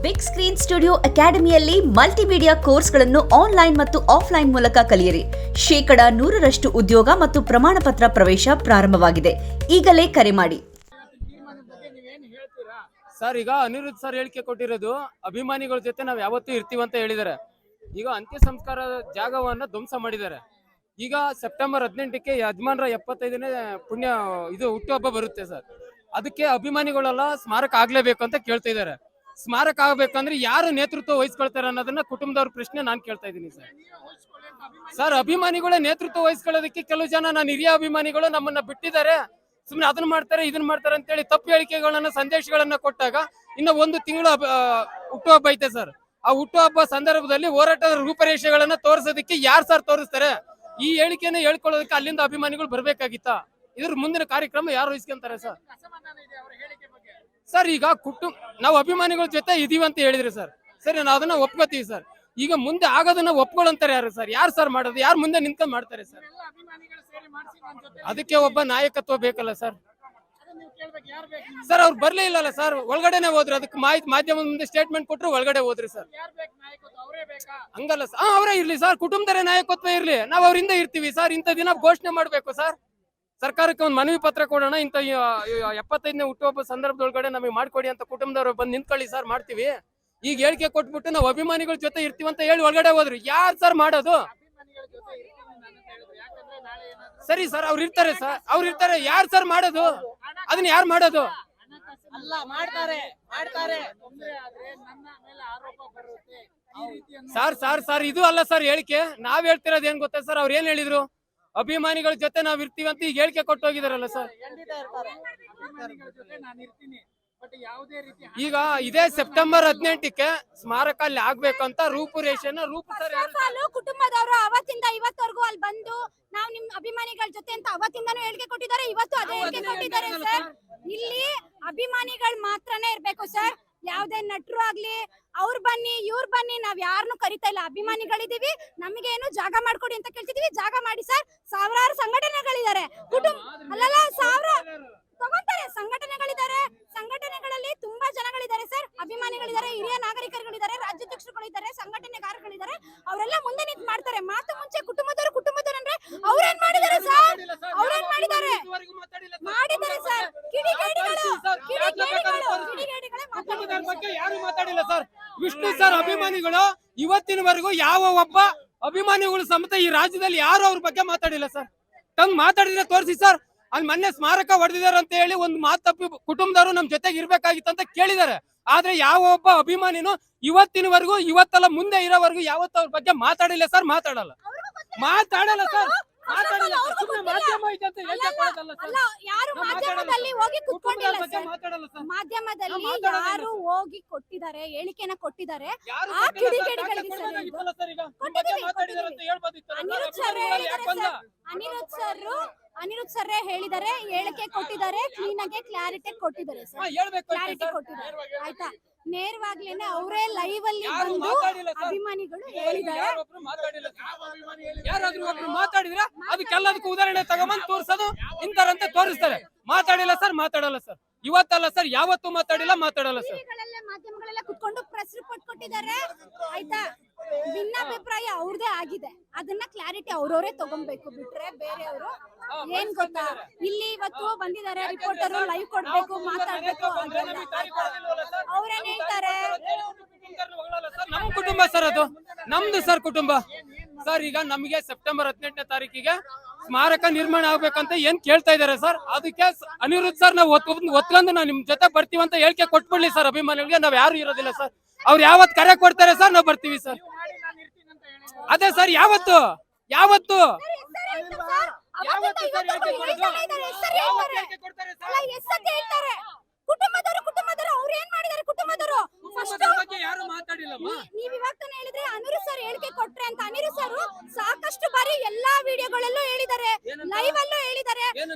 Big screen studio ಅಕಾಡೆಮಿಯಲ್ಲಿ multimedia ಕೋರ್ಸ್ಗಳನ್ನು online ಮತ್ತು ಆಫ್ಲೈನ್ ಮೂಲಕ ಕಲಿಯಿರಿ. 100% ಉದ್ಯೋಗ ಮತ್ತು ಪ್ರಮಾಣ ಪತ್ರ ಪ್ರವೇಶ ಪ್ರಾರಂಭವಾಗಿದೆ. ಈಗಲೇ ಕರೆ ಮಾಡಿ. ಸರ್, ಈಗ ಅನಿರುದ್ಧ್ ಸರ್ ಹೇಳಿಕೆ ಕೊಟ್ಟಿರೋದು ಅಭಿಮಾನಿಗಳ ಜೊತೆ ನಾವು ಯಾವತ್ತೂ ಇರ್ತೀವಿ ಅಂತ ಹೇಳಿದ್ದಾರೆ. ಈಗ ಅಂತ್ಯ ಸಂಸ್ಕಾರ ಜಾಗವನ್ನ ಧ್ವಂಸ ಮಾಡಿದ್ದಾರೆ. ಈಗ ಸೆಪ್ಟೆಂಬರ್ 18ಕ್ಕೆ ಯಜಮಾನ್ರ 75ನೇ ಪುಣ್ಯ ಇದು ಹುಟ್ಟುಹಬ್ಬ ಬರುತ್ತೆ ಸರ್. ಅದಕ್ಕೆ ಅಭಿಮಾನಿಗಳೆಲ್ಲ ಸ್ಮಾರಕ ಆಗ್ಲೇಬೇಕು ಅಂತ ಕೇಳ್ತಾ ಇದ್ದಾರೆ. ಸ್ಮಾರಕ ಆಗ್ಬೇಕಂದ್ರೆ ಯಾರು ನೇತೃತ್ವ ವಹಿಸ್ಕೊಳ್ತಾರೆ ಅನ್ನೋದನ್ನ ಕುಟುಂಬದವ್ರ ಪ್ರಶ್ನೆ ನಾನು ಕೇಳ್ತಾ ಇದ್ದೀನಿ ಸರ್. ಸರ್, ಅಭಿಮಾನಿಗಳೇ ನೇತೃತ್ವ ವಹಿಸ್ಕೊಳ್ಳೋದಕ್ಕೆ ಕೆಲವು ಜನ ನಾನು ಹಿರಿಯ ಅಭಿಮಾನಿಗಳು ನಮ್ಮನ್ನ ಬಿಟ್ಟಿದ್ದಾರೆ, ಸುಮ್ನೆ ಅದನ್ನ ಮಾಡ್ತಾರೆ ಇದನ್ನ ಮಾಡ್ತಾರೆ ಅಂತೇಳಿ ತಪ್ಪು ಹೇಳಿಕೆಗಳನ್ನ ಸಂದೇಶಗಳನ್ನ ಕೊಟ್ಟಾಗ ಇನ್ನು 1 ತಿಂಗಳು ಹುಟ್ಟುಹಬ್ಬ ಐತೆ ಸರ್. ಆ ಹುಟ್ಟುಹಬ್ಬ ಸಂದರ್ಭದಲ್ಲಿ ಹೋರಾಟದ ರೂಪರೇಷೆಗಳನ್ನ ತೋರಿಸೋದಕ್ಕೆ ಯಾರು ಸರ್ ತೋರಿಸ್ತಾರೆ? ಈ ಹೇಳಿಕೆನ ಹೇಳ್ಕೊಳ್ಳೋದಕ್ಕೆ ಅಲ್ಲಿಂದ ಅಭಿಮಾನಿಗಳು ಬರ್ಬೇಕಾಗಿತ್ತ? ಇದ್ರ ಮುಂದಿನ ಕಾರ್ಯಕ್ರಮ ಯಾರು ವಹಿಸ್ಕೊಂತಾರೆ ಸರ್? ಸರ್, ಈಗ ನಾವು ಅಭಿಮಾನಿಗಳ ಜೊತೆ ಇದೀವಿ ಅಂತ ಹೇಳಿದ್ರಿ ಸರ್. ಸರಿ, ನಾವು ಅದನ್ನ ಒಪ್ಕೋತೀವಿ ಸರ್. ಈಗ ಮುಂದೆ ಆಗೋದನ್ನ ಒಪ್ಕೊಳ್ಳಂತಾರೆ ಯಾರು ಸರ್? ಯಾರು ಸರ್ ಮಾಡೋದು? ಯಾರು ಮುಂದೆ ನಿಂತ್ಕೊಂಡು ಮಾಡ್ತಾರೆ ಸರ್? ಅದಕ್ಕೆ ಒಬ್ಬ ನಾಯಕತ್ವ ಬೇಕಲ್ಲ ಸರ್. ಸರ್, ಅವ್ರು ಬರ್ಲೇ ಇಲ್ಲಲ್ಲ ಸರ್, ಒಳಗಡೆನೆ ಹೋದ್ರು. ಅದಕ್ಕೆ ಮಾಧ್ಯಮದ ಮುಂದೆ ಸ್ಟೇಟ್ಮೆಂಟ್ ಕೊಟ್ಟರು, ಒಳಗಡೆ ಹೋದ್ರಿ ಸರ್. ಹಂಗಲ್ಲ ಸರ್, ಅವರೇ ಇರ್ಲಿ ಸರ್, ಕುಟುಂಬದವರೇ ನಾಯಕತ್ವ ಇರ್ಲಿ, ನಾವು ಅವರಿಂದ ಇರ್ತೀವಿ ಸರ್. ಇಂಥ ದಿನ ಘೋಷಣೆ ಮಾಡ್ಬೇಕು ಸರ್. ಸರ್ಕಾರಕ್ಕೆ ಒಂದು ಮನವಿ ಪತ್ರ ಕೊಡೋಣ, ಇಂಥ 75ನೇ ಹುಟ್ಟುಹಬ್ಬ ಸಂದರ್ಭದೊಳಗಡೆ ನಮಗೆ ಮಾಡ್ಕೊಡಿ ಅಂತ ಕುಟುಂಬದವರು ಬಂದು ನಿಂತ್ಕೊಳ್ಳಿ ಸರ್, ಮಾಡ್ತೀವಿ. ಈಗ ಹೇಳಿಕೆ ಕೊಟ್ಬಿಟ್ಟು ನಾವು ಅಭಿಮಾನಿಗಳ ಜೊತೆ ಇರ್ತೀವಿ ಅಂತ ಹೇಳಿ ಒಳಗಡೆ ಹೋದ್ರು. ಯಾರು ಸರ್ ಮಾಡೋದು? ಸರಿ ಸರ್, ಅವ್ರು ಇರ್ತಾರೆ ಸರ್, ಅವ್ರು ಇರ್ತಾರೆ. ಯಾರು ಸರ್ ಮಾಡೋದು? ಅದನ್ನ ಯಾರು ಮಾಡೋದು? ಸರ್, ಇದು ಅಲ್ಲ ಸರ್ ಹೇಳಿಕೆ. ನಾವ್ ಹೇಳ್ತಿರೋದು ಏನ್ ಗೊತ್ತಾ ಸರ್? ಅವ್ರು ಏನ್ ಹೇಳಿದ್ರು? ಅಭಿಮಾನಿಗಳ ಜೊತೆ ನಾವ್ ಇರ್ತೀವಿ ಅಂತ ಈಗ ಹೇಳಿಕೆ ಕೊಟ್ಟು ಹೋಗಿದಾರಲ್ಲ ಸರ್. ಈಗ ಇದೇ ಸೆಪ್ಟೆಂಬರ್ 18ಕ್ಕೆ ಸ್ಮಾರಕ ಅಲ್ಲಿ ಆಗ್ಬೇಕಂತ ರೂಪುರೇಷೆನ ಕುಟುಂಬದವರು ಅವತ್ತಿಂದ ಇವತ್ತವರೆಗೂ ಅಲ್ಲಿ ಬಂದು ನಾವು ನಿಮ್ ಅಭಿಮಾನಿಗಳ ಜೊತೆ ಅಂತ ಅವತ್ತಿಂದಾನು ಹೇಳಿಕೆ ಕೊಟ್ಟಿದ್ದಾರೆ, ಇವತ್ತು ಅದೇ ಹೇಳಿಕೆ ಕೊಟ್ಟಿದ್ದಾರೆ ಸರ್. ಇಲ್ಲಿ ಅಭಿಮಾನಿಗಳು ಮಾತ್ರನೇ ಇರ್ಬೇಕು ಸರ್. ಯಾವ್ದೇ ನಟರು ಆಗ್ಲಿ ಅವ್ರು ಬನ್ನಿ ಇವ್ರು ಬನ್ನಿ, ನಾವ್ ಯಾರನ್ನು ಕರಿತಾ ಇಲ್ಲ. ಅಭಿಮಾನಿಗಳಿದೀವಿ, ನಮಗೆ ಏನು ಜಾಗ ಮಾಡ್ಕೊಡಿ ಅಂತ ಕೇಳ್ತಿದೀವಿ, ಜಾಗ ಮಾಡಿ ಸರ್. ಸಾವಿರಾರು ಸಂಘಟನೆಗಳಿದ್ದಾರೆ, ಅಲ್ಲಲ್ಲ ಸಾವಿರ ತಗೊಂತಾರೆ ಸಂಘಟನೆಗಳಿದ್ದಾರೆ. ಸಂಘಟನೆಗಳಲ್ಲಿ ತುಂಬಾ ಜನಗಳಿದ್ದಾರೆ ಸರ್, ಅಭಿಮಾನಿಗಳಿದ್ದಾರೆ, ಹಿರಿಯ ನಾಗರಿಕರುಗಳಿದ್ದಾರೆ, ರಾಜ್ಯಾಧ್ಯಕ್ಷರುಗಳಿದ್ದಾರೆ, ಸಂಘಟನೆಗಾರಗಳಿದ್ದಾರೆ. ಅವರೆಲ್ಲ ಮುಂದೆ ನಿಂತು ಮಾಡ್ತಾರೆ. ಮಾತು ಮುಂಚೆ ಕುಟುಂಬದವರು ಅಂದ್ರೆ ಅವ್ರೇನ್ ಮಾಡಿದ್ದಾರೆ ಸರ್? ಅವ್ರೇನ್ ಮಾಡಿದ್ದಾರೆ ಸರ್? ಯಾರು ಮಾತಾಡಿಲ್ಲ ಸರ್. ವಿಷ್ಣು ಸರ್ ಅಭಿಮಾನಿಗಳು ಇವತ್ತಿನವರೆಗೂ ಯಾವ ಒಬ್ಬ ಅಭಿಮಾನಿಗಳು ಸಮೇತ ಈ ರಾಜ್ಯದಲ್ಲಿ ಯಾರು ಅವ್ರ ಬಗ್ಗೆ ಮಾತಾಡಿಲ್ಲ ಸರ್. ತಂಗ್ ಮಾತಾಡಿದ್ರೆ ತೋರಿಸಿ ಸರ್. ಅಲ್ಲಿ ಮೊನ್ನೆ ಸ್ಮಾರಕ ಹೊಡೆದಿದ್ದಾರೆ ಅಂತ ಹೇಳಿ ಒಂದು ಮಾತು ತಪ್ಪಿ ಕುಟುಂಬದವರು ನಮ್ ಜೊತೆಗೆ ಇರ್ಬೇಕಾಗಿತ್ತು ಅಂತ ಕೇಳಿದ್ದಾರೆ. ಆದ್ರೆ ಯಾವ ಒಬ್ಬ ಅಭಿಮಾನಿನೂ ಇವತ್ತಿನವರೆಗೂ, ಇವತ್ತಲ್ಲ ಮುಂದೆ ಇರೋವರೆಗೂ ಯಾವತ್ತು ಅವ್ರ ಬಗ್ಗೆ ಮಾತಾಡಿಲ್ಲ ಸರ್. ಮಾತಾಡಲ್ಲ ಸರ್. ಮಾಧ್ಯಮದಲ್ಲಿ ಹೋಗಿ ಕುತ್ಕೊಂಡಿಲ್ಲ ಸರ್. ಮಾಧ್ಯಮದಲ್ಲಿ ಯಾರು ಹೋಗಿ ಕೊಟ್ಟಿದ್ದಾರೆ, ಹೇಳಿಕೆನ ಕೊಟ್ಟಿದ್ದಾರೆ. ಆ ಕಿಡಿಗೇಡಿಗಳಿಗೆ ಅನಿರುದ್ಧ್ ಸರ್ ಹೇಳಿದ್ದಾರೆ, ಹೇಳಿಕೆ ಕೊಟ್ಟಿದ್ದಾರೆ, ಕ್ಲೀನ್ ಆಗಿ ಕ್ಲಾರಿಟಿ ಕೊಟ್ಟಿದ್ದಾರೆ ಸರ್. ಕ್ಲಾರಿಟಿ ಕೊಟ್ಟಿದ್ದಾರೆ, ಆಯ್ತಾ? ನೇರವಾಗ್ಲೇನೆ ಅವರೇ ಲೈವ್ ಅಲ್ಲಿ ಬಂದು ಅಭಿಮಾನಿಗಳು ಹೇಳಿದ್ದಾರೆ. ಯಾರಾದ್ರೂ ಒಬ್ರು ಮಾತಾಡಿದ್ರೆ ಅದಕ್ಕೆಲ್ಲದಕ್ಕೂ ಉದಾಹರಣೆ ತಗೊಂಬಂದು ತೋರಿಸೋದು ಇಂತರಂತೆ ತೋರಿಸ್ತಾರೆ. ಮಾತಾಡಿಲ್ಲ ಸರ್, ಮಾತಾಡಲ್ಲ ಸರ್. ಇವತ್ತಲ್ಲ ಸರ್, ಯಾವತ್ತೂ ಮಾತಾಡಲ್ಲ ಸರ್. ಮಾಧ್ಯಮಗಳೆಲ್ಲ ಕುತ್ಕೊಂಡು ಪ್ರೆಸ್ ರಿಪೋರ್ಟ್ ಕೊಟ್ಟಿದ್ದಾರೆ, ಆಯ್ತಾ? ಭಿನ್ನಾಭಿಪ್ರಾಯ ಅವ್ರದೇ ಆಗಿದೆ, ಅದನ್ನ ಕ್ಲಾರಿಟಿ ಅವ್ರವರೇ ತಗೊಬೇಕು. ಬಿಟ್ರೆ ಬೇರೆಯವರು ಏನ್ ಗೊತ್ತಾ, ಇಲ್ಲಿ ಇವತ್ತು ಬಂದಿದ್ದಾರೆ ರಿಪೋರ್ಟರ್, ಲೈವ್ ಕೊಡ್ಬೇಕು, ಮಾತಾಡ್ಬೇಕು. ಅವ್ರೇನ್ ಹೇಳ್ತಾರೆ? ನಮ್ ಕುಟುಂಬ ಸರ್, ಅದು ನಮ್ದು ಸರ್ ಕುಟುಂಬ ಸರ್. ಈಗ ನಮಗೆ ಸೆಪ್ಟೆಂಬರ್ 18ನೇ ತಾರೀಕಿಗೆ ಸ್ಮಾರಕ ನಿರ್ಮಾಣ ಆಗ್ಬೇಕಂತ ಏನ್ ಕೇಳ್ತಾ ಇದಾರೆ ಸರ್. ಅದಕ್ಕೆ ಅನಿರುದ್ಧ್ ಸರ್ ನಾವು ಒತ್ಕೊಂಡು ನಾವು ನಿಮ್ ಜೊತೆ ಬರ್ತೀವಿ ಅಂತ ಹೇಳಿಕೆ ಕೊಟ್ಬಿಡ್ಲಿ ಸರ್. ಅಭಿಮಾನಿಗಳಿಗೆ ನಾವ್ ಯಾರು ಇರೋದಿಲ್ಲ ಸರ್. ಅವ್ರು ಯಾವತ್ ಕರೆ ಕೊಡ್ತಾರೆ ಸರ್, ನಾವ್ ಬರ್ತೀವಿ ಸರ್. ಅದೇ ಸರ್, ಯಾವತ್ತು ಕುಟುಂಬದವರು ಅವ್ರು ಏನ್ ಮಾಡಿದ್ದಾರೆ? ಕುಟುಂಬದವರು ಯಾರು ಮಾತಾಡಿಲ್ಲ. ನೀವ್ ಇವಾಗ ತಾನೇ ಹೇಳಿದ್ರೆ ಅನಿರುದ್ಧ್ ಸರ್ ಹೇಳಿಕೆ ಕೊಟ್ರೆ ಅಂತ. ಅನಿರುದ್ಧ್ ಸರ್ ಸಾಕಷ್ಟು ಬಾರಿ ಎಲ್ಲಾ ವಿಡಿಯೋಗಳಲ್ಲೂ ಹೇಳಿದ್ದಾರೆ, ಲೈವ್ ಅಲ್ಲೂ ಹೇಳಿದ್ದಾರೆ.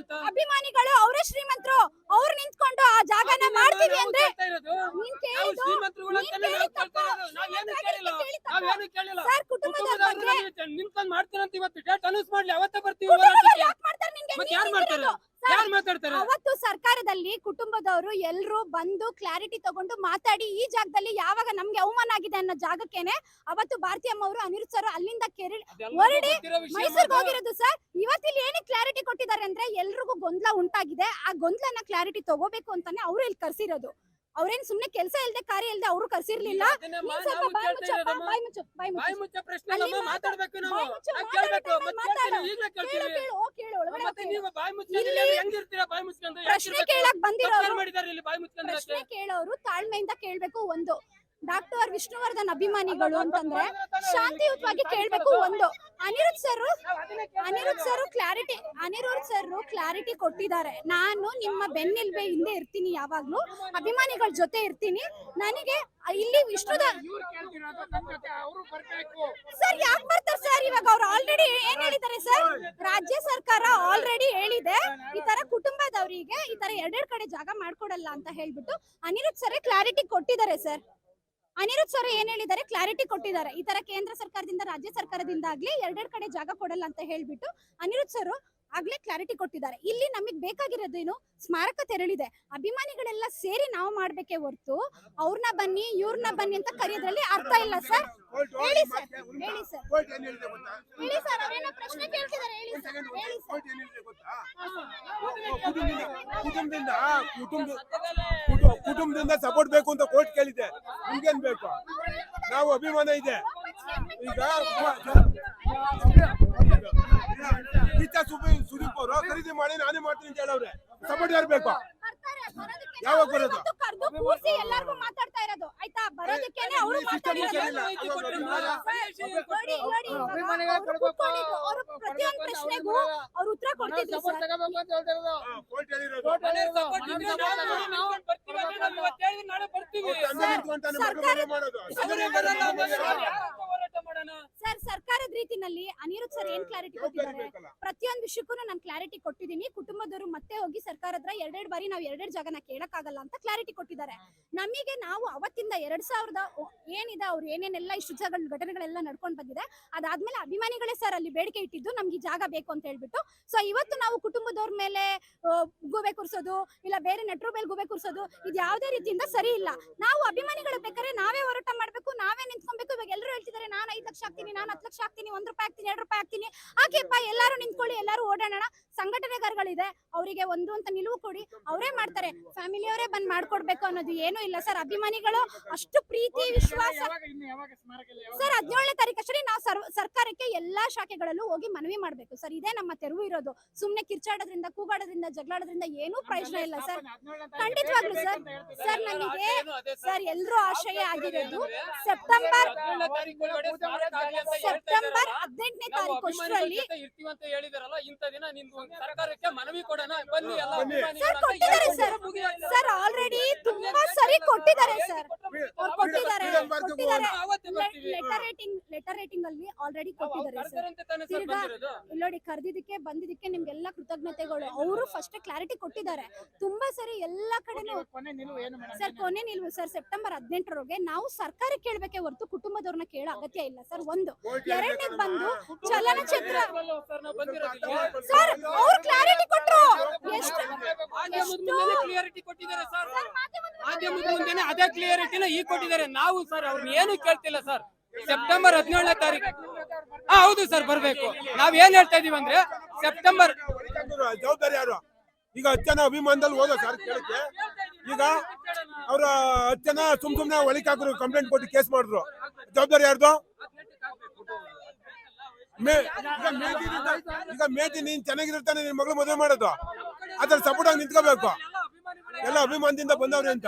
ಅಭಿಮಾನಿಗಳು ಅವರೇ ಶ್ರೀಮಂತರು, ಅವ್ರು ನಿಂತ್ಕೊಂಡು ಆ ಜಾಗನ ಮಾಡ್ತೀವಿ ಅಂದ್ರೆ ಸರ್, ಕುಟುಂಬದವ್ರ ಬಗ್ಗೆ ನಿಂತ್ಕೊಂಡು ಮಾಡ್ತೀರಂತ ಇವತ್ತು ಡೇಟ್ ಅನೌನ್ಸ್ ಮಾಡ್ಲಿ, ಅವತ್ತೇ ಬರ್ತೀವಿ. ಯಾರು ಮಾತಾಡ್ತಾರೆ? ಯಾರು ಮಾತಾಡ್ತಾರೆ? ಅವತ್ತು ಸರ್ಕಾರದಲ್ಲಿ ಕುಟುಂಬದವರು ಎಲ್ಲರೂ ಬಂದು ಕ್ಲಾರಿಟಿ ತಗೊಂಡು ಮಾತಾಡಿ ಈ ಜಾಗದಲ್ಲಿ ಯಾವಾಗ ನಮ್ಗೆ ಅವಮಾನ ಆಗಿದೆ ಅನ್ನೋ ಜಾಗಕ್ಕೇನೆ ಅವತ್ತು ಭಾರತಿ ಅಮ್ಮ ಅವರು ಅನಿರುದ್ಧ್ ಸರ್ ಅಲ್ಲಿಂದ ಹೊರಡಿ ಮೈಸೂರಿಗೆ ಹೋಗಿರೋದು ಸರ್. ಇವತ್ತಿಲ್ಲಿ ಏನಕ್ಕೆ ಕ್ಲಾರಿಟಿ ಕೊಟ್ಟಿದ್ದಾರೆ ಅಂದ್ರೆ ಎಲ್ರಿಗೂ ಗೊಂದಲ ಉಂಟಾಗಿದೆ. ಆ ಗೊಂದಲನ ಕ್ಲಾರಿಟಿ ತಗೋಬೇಕು ಅಂತಾನೆ ಅವರು ಇಲ್ಲಿ ಕರ್ಸಿರೋದು. ಅವ್ರೇನ್ ಸುಮ್ನೆ ಕೆಲಸ ಇಲ್ದೆ ಕಾರ್ಯ ಇಲ್ದೆ ಅವರು ಕರ್ಸಿರ್ಲಿಲ್ಲ. ಪ್ರಶ್ನೆ ಕೇಳಕ್ ಕೇಳೋರು ತಾಳ್ಮೆಯಿಂದ ಕೇಳ್ಬೇಕು. ಒಂದು ಡಾಕ್ಟರ್ ವಿಷ್ಣುವರ್ಧನ್ ಅಭಿಮಾನಿಗಳು ಅಂತಂದ್ರೆ ಶಾಂತಿಯುತವಾಗಿ ಕೇಳ್ಬೇಕು. ಒಂದು ಅನಿರುದ್ಧ್ ಸರ್ ಕ್ಲಾರಿಟಿ ಕೊಟ್ಟಿದ್ದಾರೆ. ನಾನು ನಿಮ್ಮ ಬೆನ್ನೆಲುಬೆ ಹಿಂದೆ ಇರ್ತೀನಿ, ಯಾವಾಗ್ಲೂ ಅಭಿಮಾನಿಗಳ ಜೊತೆ ಇರ್ತೀನಿ. ನನಗೆ ಇಲ್ಲಿ ಸರ್ ಯಾಕೆ ಬರ್ತಾರೆ ಸರ್? ಇವಾಗ ಅವ್ರು ಆಲ್ರೆಡಿ ಏನ್ ಹೇಳಿದ್ದಾರೆ ಸರ್? ರಾಜ್ಯ ಸರ್ಕಾರ ಆಲ್ರೆಡಿ ಹೇಳಿದೆ ಈ ತರ ಕುಟುಂಬದವರಿಗೆ ಈ ತರ ಎರಡೆರಡು ಕಡೆ ಜಾಗ ಮಾಡ್ಕೊಡಲ್ಲ ಅಂತ ಹೇಳ್ಬಿಟ್ಟು ಅನಿರುದ್ಧ್ ಸರ್ ಕ್ಲಾರಿಟಿ ಕೊಟ್ಟಿದ್ದಾರೆ ಸರ್. ಅನಿರುದ್ಧ್ ಸರ್ ಏನ್ ಹೇಳಿದ್ದಾರೆ? ಕ್ಲಾರಿಟಿ ಕೊಟ್ಟಿದ್ದಾರೆ. ಈ ತರ ಕೇಂದ್ರ ಸರ್ಕಾರದಿಂದ ರಾಜ್ಯ ಸರ್ಕಾರದಿಂದ ಆಗ್ಲಿ ಎರಡೆರಡು ಕಡೆ ಜಾಗ ಕೊಡಲ್ಲ ಅಂತ ಹೇಳ್ಬಿಟ್ಟು ಅನಿರುದ್ಧ್ ಸರ್ ಆಗ್ಲೇ ಕ್ಲಾರಿಟಿ ಕೊಟ್ಟಿದ್ದಾರೆ. ಇಲ್ಲಿ ನಮಗ್ ಬೇಕಾಗಿರೋದೇನು? ಸ್ಮಾರಕ ತೆರಳಿದೆ, ಅಭಿಮಾನಿಗಳೆಲ್ಲ ಸೇರಿ ನಾವು ಮಾಡ್ಬೇಕೇ ಹೊರ್ತು ಅವ್ರನ್ನ ಬನ್ನಿ ಇವ್ರನ್ನ ಬನ್ನಿ ಅಂತ ಕರೆಯೋದ್ರಲ್ಲಿ ಅರ್ಥ ಇಲ್ಲ ಸರ್. ಹೇಳಿ ಸರ್, ಹೇಳಿ ಸರ್, ಹೇಳಿ ಸರ್. ಅವ್ರೇನೋ ಪ್ರಶ್ನೆ ಕೇಳ್ತಿದ್ದಾರೆ, ಹೇಳಿ ಸರ್, ಹೇಳಿ ಸರ್. ಕುಟುಂಬದಿಂದ ಸಪೋರ್ಟ್ ಬೇಕು ಅಂತ ಕೋರ್ಟ್ ಕೇಳಿದೆ. ನಿಮ್ಗೇನ್ ಬೇಕು? ನಾವು ಅಭಿಮಾನ ಇದೆ. ಈಗ ಸುದೀಪ್ ಅವರು ಖರೀದಿ ಮಾಡಿ ನಾನೇ ಮಾಡ್ತೀನಿ ಅಂತ ಹೇಳವ್ರೆ. ಸಪೋರ್ಟ್ ಯಾರು ಬೇಕು? ಯಾವಾಗ ಬರೋದು? ಎಲ್ಲಾರ್ಗು ಮಾತಾಡ್ತಾ ಇರೋದು ಆಯ್ತಾ? ಬರೋದಕ್ಕೇನೆ ಅವರು ಪ್ರತಿಯೊಂದು ಪ್ರಶ್ನೆಗೂ ಅವ್ರು ಉತ್ತರ ಕೊಡ್ತಿದ್ರು ಸರ್. ಸರ್ ಸರ್ಕಾರದ ರೀತಿನಲ್ಲಿ ಅನಿರುದ್ಧ್ ಸರ್ ಏನ್ ಕ್ಲಾರಿಟಿ ಕೊಟ್ಟಿದ್ದಾರೆ? ಪ್ರತಿಯೊಂದು ವಿಷಯಕ್ಕೂ ನಾನು ಕ್ಲಾರಿಟಿ ಕೊಟ್ಟಿದ್ದೀನಿ. ಕುಟುಂಬದವರು ಮತ್ತೆ ಹೋಗಿ ಸರ್ಕಾರ ಹತ್ರ ಎರಡೆರಡು ಬಾರಿ ನಾವು ಎರಡೆರಡು ಜಾಗನ ಕೇಳಕ್ಕಾಗಲ್ಲ ಅಂತ ಕ್ಲಾರಿಟಿ ಕೊಟ್ಟಿದ್ದಾರೆ. ನಮಗೆ ನಾವು ಅವತ್ತಿಂದ 2000 ಏನಿದೆ ಅವ್ರು ಏನೇನೆಲ್ಲ ಇಷ್ಟು ಘಟನೆಗಳೆಲ್ಲ ನಡ್ಕೊಂಡು ಬಂದಿದೆ. ಅದಾದ್ಮೇಲೆ ಅಭಿಮಾನಿಗಳೇ ಸರ್ ಅಲ್ಲಿ ಬೇಡಿಕೆ ಇಟ್ಟಿದ್ದು ನಮ್ಗೆ ಈ ಜಾಗ ಬೇಕು ಅಂತ ಹೇಳ್ಬಿಟ್ಟು. ಸೊ ಇವತ್ತು ನಾವು ಕುಟುಂಬದವ್ರ ಮೇಲೆ ಗೂಬೆ ಕೂರ್ಸೋದು ಇಲ್ಲ ಬೇರೆ ನಟರು ಮೇಲೆ ಗೂಬೆ ಕೂರ್ಸೋದು ಇದು ಯಾವುದೇ ರೀತಿಯಿಂದ ಸರಿ ಇಲ್ಲ. ನಾವು ಅಭಿಮಾನಿಗಳು ಬೇಕಾದ್ರೆ ನಾವೇ ಹೋರಾಟ ಮಾಡ್ಬೇಕು, ನಾವೇ ನಿಂತ್ಕೊಬೇಕು. ಇವಾಗ ಎಲ್ಲರೂ ಹೇಳ್ತಿದ್ದಾರೆ ನಾನು 5 ಲಕ್ಷ ಆಗ್ತೀನಿ, ನಾನು 10 ಲಕ್ಷ ಆಗ್ತೀನಿ, 1 ರೂಪಾಯಿ ಆಗ್ತೀನಿ, 2 ರೂಪಾಯಿ ಆಗ್ತೀನಿ. ಹಾಗೆಪ್ಪ ಎಲ್ಲಾರು ನಿಂತ್ಕೊಳ್ಳಿ, ಎಲ್ಲಾರು ಓಡಾಡೋಣ. ಸಂಘಟನೆಗಳಿದೆ, ಅವರಿಗೆ ಒಂದು ಅಂತ ನಿಲುವು ಕೊಡಿ, ಅವರೇ ಮಾಡ್ತಾರೆ. ಫ್ಯಾಮಿಲಿಯವರೇ ಬಂದ್ ಮಾಡ್ಕೊಡ್ಬೇಕು ಅನ್ನೋದು ಏನೂ ಇಲ್ಲ ಸರ್. ಅಭಿಮಾನಿಗಳು ಅಷ್ಟು ಪ್ರೀತಿ ವಿಶ್ವಾಸ ಸರ್ 17ನೇ ತಾರೀಕು ಅಷ್ಟೇ ನಾವು ಸರ್ಕಾರಕ್ಕೆ ಎಲ್ಲಾ ಶಾಖೆಗಳಲ್ಲೂ ಹೋಗಿ ಮನವಿ ಮಾಡ್ಬೇಕು ಸರ್. ಇದೇ ನಮ್ಮ ತೆರವು ಇರೋದು. ಸುಮ್ನೆ ಕಿರ್ಚಾಡೋದ್ರಿಂದ ಕೂಗಾಡೋದ್ರಿಂದ ಜಗಳಾಡೋದ್ರಿಂದ ಏನೂ ಪ್ರಯೋಜನ ಇಲ್ಲ ಸರ್. ಖಂಡಿತವಾಗ್ಲು ಸರ್. ಸರ್ ನಮಗೆ ಸರ್ ಎಲ್ರೂ ಆಶಯ ಆಗಿರೋದು ಸೆಪ್ಟೆಂಬರ್ 18ನೇ ತಾರೀಕು ಅಷ್ಟರಲ್ಲಿ ಸರ್ ಆಲ್ರೆಡಿ ತುಂಬಾ ಸರಿ ಕೊಟ್ಟಿದ್ದಾರೆ ಸರ್. ಲೆಟರ್ ರೇಟಿಂಗ್ ಅಲ್ಲಿ ಆಲ್ರೆಡಿ ಕೊಟ್ಟಿದ್ದಾರೆ ಸರ್. ತಿರ್ಗಾ ನೋಡಿ ಕರೆದಿದ್ದಕ್ಕೆ ಬಂದಿದ್ದಕ್ಕೆ ನಿಮ್ಗೆಲ್ಲ ಕೃತಜ್ಞತೆಗಳು. ಅವರು ಫಸ್ಟ್ ಕ್ಲಾರಿಟಿ ಕೊಟ್ಟಿದ್ದಾರೆ ತುಂಬಾ ಸರಿ ಎಲ್ಲಾ ಕಡೆನೂ. ಸರ್ ಕೊನೆ ನಿಲ್ವು ಸರ್ ಸೆಪ್ಟೆಂಬರ್ 18ರವರೆಗೆ ನಾವು ಸರ್ಕಾರ ಕೇಳಬೇಕೆ ಹೊರತು ಕುಟುಂಬದವ್ರನ್ನ ಕೇಳೋ ಅಗತ್ಯ ಇಲ್ಲ ಸರ್. ಒಂದು ಎರಡನೇದು ಬಂದು ಚಲನಚಿತ್ರ ಸರ್ ಅವ್ರು ಕ್ಲಾರಿಟಿ ಕೊಟ್ರು. ಕ್ಲಿಯರಿಟಿ ಕೊಟ್ಟಿದ್ದಾರೆ ಸರ್. ಮಾಧ್ಯಮದ ಮುಂದೆನೆ ಅದೇ ಕ್ಲಿಯರಿಟಿನ ಈಗ ಕೊಟ್ಟಿದ್ದಾರೆ. ನಾವು ಸರ್ ಅವ್ರನ್ನ ಏನು ಕೇಳ್ತಿಲ್ಲ ಸರ್. ಸೆಪ್ಟೆಂಬರ್ 17ನೇ ತಾರೀಕು ಹೌದು ಸರ್ ಬರ್ಬೇಕು. ನಾವ್ ಏನ್ ಹೇಳ್ತಾ ಇದೀವಿ ಅಂದ್ರೆ ಸೆಪ್ಟೆಂಬರ್ ಜವಾಬ್ದಾರಿ ಯಾರು? ಈಗ 10 ಜನ ಅಭಿಮಾನದಲ್ಲಿ ಹೋದ ಸರ್ ಕೇಳಕ್ಕೆ. ಈಗ ಅವ್ರ 10 ಜನ ಸುಮ್ನೆ ಒಳಿಕಾಕರು ಕಂಪ್ಲೇಂಟ್ ಕೊಟ್ಟು ಕೇಸ್ ಮಾಡಿದ್ರು. ಜವಾಬ್ದಾರಿ ಯಾರ್ದು? ಈಗ ಮೇಟಿ ನೀನ್ ಚೆನ್ನಾಗಿರ್ತಾನೆ ನಿನ್ ಮಗಳು ಮದುವೆ ಮಾಡೋದು, ಅದ್ರ ಸಪೋರ್ಟ್ ಆಗಿ ನಿಂತ್ಕೋಬೇಕು. ಎಲ್ಲ ಅಭಿಮಾನದಿಂದ ಬಂದವ್ರೆ ಅಂತ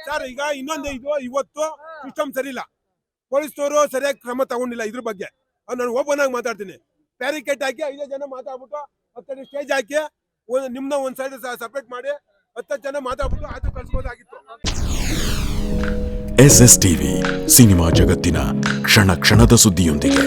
ಸರ್. ಈಗ ಇನ್ನೊಂದು ಇದು ಇವತ್ತು ಸಿಸ್ಟಮ್ ಸರಿ ಇಲ್ಲ. ಪೊಲೀಸ್ನವರು ಸರಿಯಾಗಿ ಕ್ರಮ ತಗೊಂಡಿಲ್ಲ ಇದ್ರ ಬಗ್ಗೆ. ನಾನು ಓಪನ್ ಆಗಿ ಮಾತಾಡ್ತೀನಿ. ಪ್ಯಾರಿಕೇಟ್ ಹಾಕಿ 5 ಜನ ಮಾತಾಡ್ಬಿಟ್ಟು 10 ಸ್ಟೇಜ್ ಹಾಕಿ ನಿಮ್ನ ಒಂದ್ ಸೈಡ್ ಸಪರೇಟ್ ಮಾಡಿ 10 ಜನ ಮಾತಾಡ್ಬಿಟ್ಟು ಆಚೆ ಕಳ್ಸ್ಬೋದಾಗಿತ್ತು. SS ಟಿವಿ ಸಿನಿಮಾ ಜಗತ್ತಿನ ಕ್ಷಣ ಕ್ಷಣದ ಸುದ್ದಿಯೊಂದಿಗೆ.